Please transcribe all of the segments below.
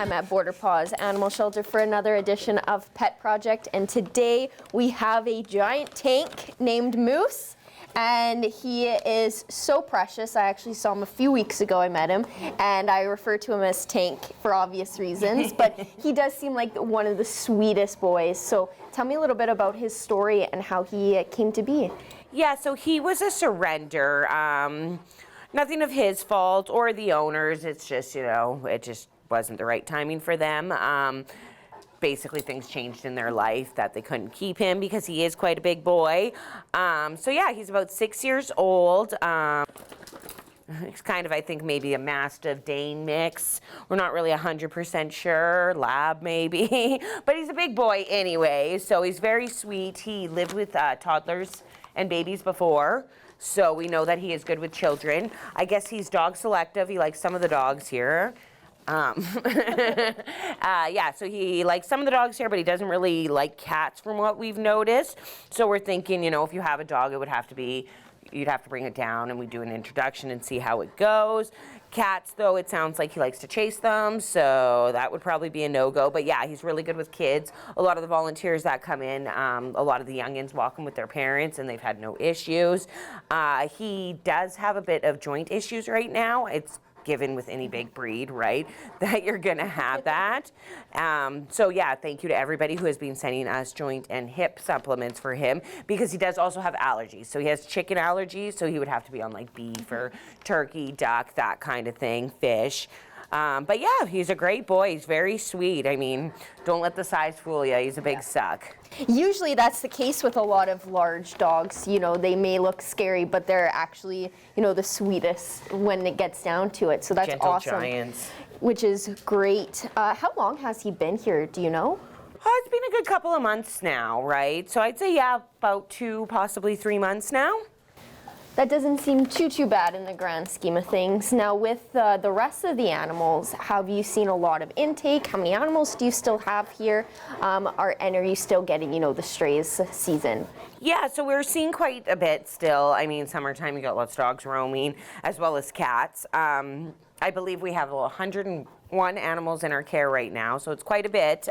I'm at Border Paws Animal Shelter for another edition of Pet Project, and today we have a giant tank named Moose, and he is so precious. I actually saw him a few weeks ago. I met him, and I refer to him as Tank for obvious reasons, but he does seem like one of the sweetest boys. So tell me a little bit about his story and how he came to be. Yeah, so he was a surrender. Nothing of his fault or the owners. It's just, it just wasn't the right timing for them. Basically, things changed in their life that they couldn't keep him because he is quite a big boy. So yeah, he's about 6 years old. It's kind of, I think, maybe a Mastiff Dane mix. We're not really 100% sure. Lab, maybe. But he's a big boy anyway, so he's very sweet. He lived with toddlers and babies before, so we know that he is good with children. I guess he's dog selective. He likes some of the dogs here. Yeah, so he likes some of the dogs here, but he doesn't really like cats from what we've noticed. So we're thinking, if you have a dog, it would have to be, you'd have to bring it down and we do an introduction and see how it goes. Cats, though, it sounds like he likes to chase them, so that would probably be a no-go. But yeah, he's really good with kids. A lot of the volunteers that come in, a lot of the youngins walk him with their parents, and they've had no issues. He does have a bit of joint issues right now. It's given with any big breed, right, that you're gonna have that. So yeah, thank you to everybody who has been sending us joint and hip supplements for him, because he does also have allergies. So he has chicken allergies, so he would have to be on like beef or turkey, duck, that kind of thing, fish. But yeah, he's a great boy. He's very sweet. I mean, don't let the size fool you. He's a big suck. Usually that's the case with a lot of large dogs. They may look scary, but they're actually, the sweetest when it gets down to it. So that's gentle awesome. Giants. Which is great. How long has he been here? Do you know? It's been a good couple of months now, right? So I'd say, yeah, about 2, possibly 3 months now. That doesn't seem too bad in the grand scheme of things. Now, with the rest of the animals, have you seen a lot of intake? How many animals do you still have here? And are you still getting, the strays season? Yeah, so we're seeing quite a bit still. I mean, summertime, you got lots of dogs roaming, as well as cats. I believe we have 101 animals in our care right now, so it's quite a bit.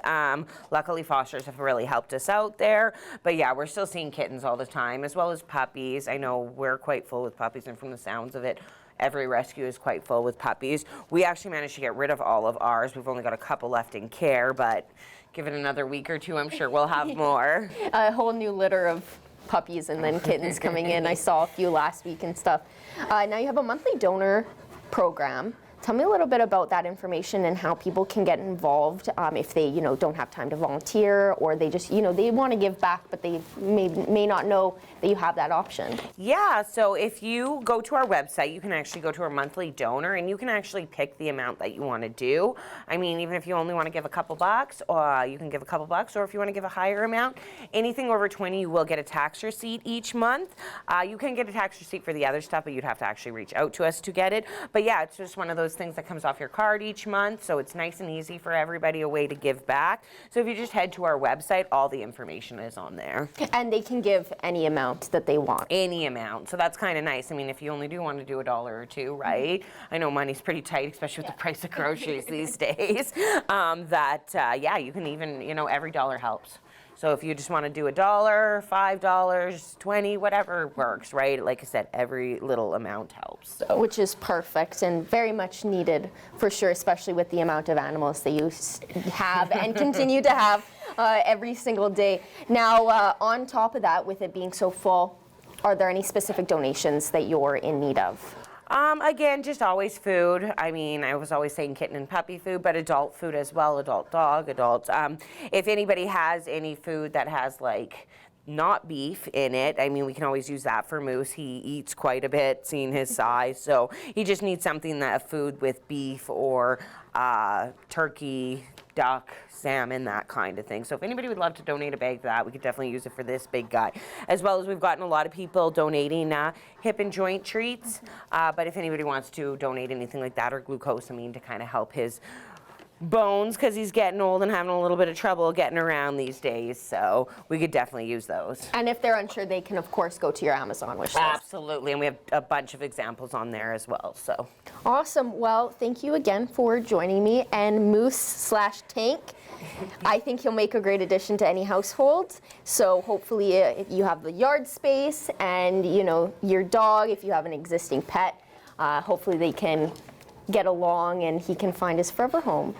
Luckily, fosters have really helped us out there. But yeah, we're still seeing kittens all the time, as well as puppies. I know we're quite full with puppies, and from the sounds of it, every rescue is quite full with puppies. We actually managed to get rid of all of ours. We've only got a couple left in care, but give it another week or two, I'm sure we'll have more. A whole new litter of puppies and then kittens coming in. I saw a few last week and stuff. Now you have a monthly donor program. Tell me a little bit about that information and how people can get involved if they, don't have time to volunteer, or they just, they want to give back, but they may not know that you have that option. Yeah, so if you go to our website, you can actually go to our monthly donor, and you can actually pick the amount that you want to do. I mean, even if you only want to give a couple bucks, you can give a couple bucks, or if you want to give a higher amount, anything over 20, you will get a tax receipt each month. You can get a tax receipt for the other stuff, but you'd have to actually reach out to us to get it. But yeah, it's just one of those things that comes off your card each month, so it's nice and easy for everybody, a way to give back. So if you just head to our website, all the information is on there. And they can give any amount that they want. Any amount, so that's kind of nice. I mean, if you only do want to do $1 or $2, right? I know money's pretty tight, especially with the price of groceries these days. Yeah, you can even, every dollar helps. So if you just want to do $1, $5, 20, whatever works, right? Like I said, every little amount helps. So. Which is perfect and very much needed for sure, especially with the amount of animals that you have and continue to have every single day. Now, on top of that, with it being so full, are there any specific donations that you're in need of? Again, just always food. I mean, I was always saying kitten and puppy food, but adult food as well, adult dog, adults. If anybody has any food that has like not beef in it, I mean, we can always use that for Moose. He eats quite a bit, seeing his size, so he just needs something that food with beef or turkey, duck, salmon, that kind of thing. So if anybody would love to donate a bag of that, we could definitely use it for this big guy. As well as we've gotten a lot of people donating hip and joint treats, but if anybody wants to donate anything like that, or glucosamine to kind of help his bones because he's getting old and having a little bit of trouble getting around these days. So we could definitely use those. And if they're unsure, they can, of course, go to your Amazon wish list. Absolutely, and we have a bunch of examples on there as well. So Awesome. Well, thank you again for joining me. And Moose/Tank, I think he'll make a great addition to any household. So hopefully, if you have the yard space and your dog, if you have an existing pet, hopefully they can get along and he can find his forever home.